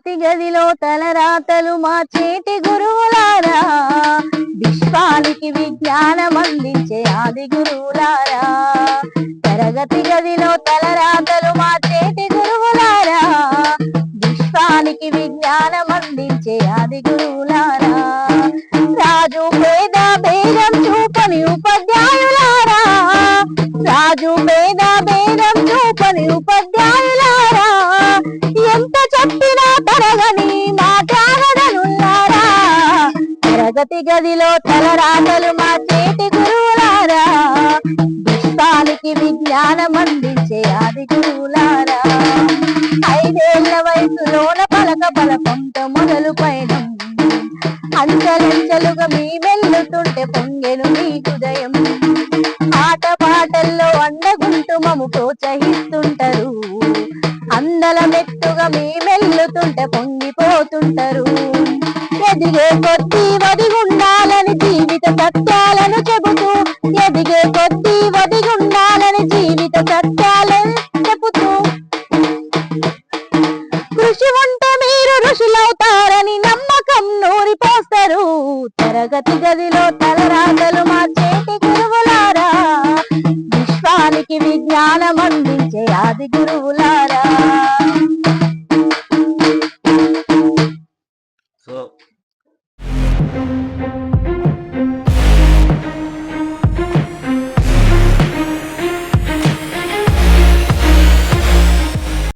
తరగతి గదిలో తలరాతలు మార్చేటి గురువులారా, విశ్వానికి విజ్ఞానం అందించే ఆది గురువులారా. తరగతి గదిలో తలరాతలు మార్చేటి గురువులారా, విశ్వానికి విజ్ఞానం అందించే ఆది గురువులారా. రాజు పేద భేదం చూపని ఉపాధ్యాయులారా, రాజు పేద భేదం చూపని ఉపాధ్యాయులారా, ఎంత చెప్పినా తరగని మా త్యాగదనులారా. తరగతి గదిలో తలరాతలు మార్చేటి గురువులారా, విశ్వానికి విజ్ఞానం అందించే ఆది గురువులారా. 5 ఏళ్ల వయసులోన పలక పలకంతో మొదలు పైనం, అంచెలంచెలుగా మీ మెల్లుతుంటే పొంగెను మీ హృదయం. ఆట పాటల్లో అండగుంటూ మము ప్రోత్సహిస్తుంటారు, అందల మెట్టుగా మీ మెల్లుతుంటే పొంగిపోతుంటారు. ఎదిగే కొద్దీ వదిగుండాలని జీవిత సత్యాలను చెబుతూ, ఎదిగే కొద్దీ వదిగుండాలని జీవిత సత్యాలను చెబుతూ, కృషి ఉంటే మీరు ఋషులవుతారని నమ్మకం నూరిపోస్తారు. తరగతి గదిలో తలరాతలు మార్చేటి గురువులారా, విశ్వానికి విజ్ఞానం అందించే ఆది గురువులారా.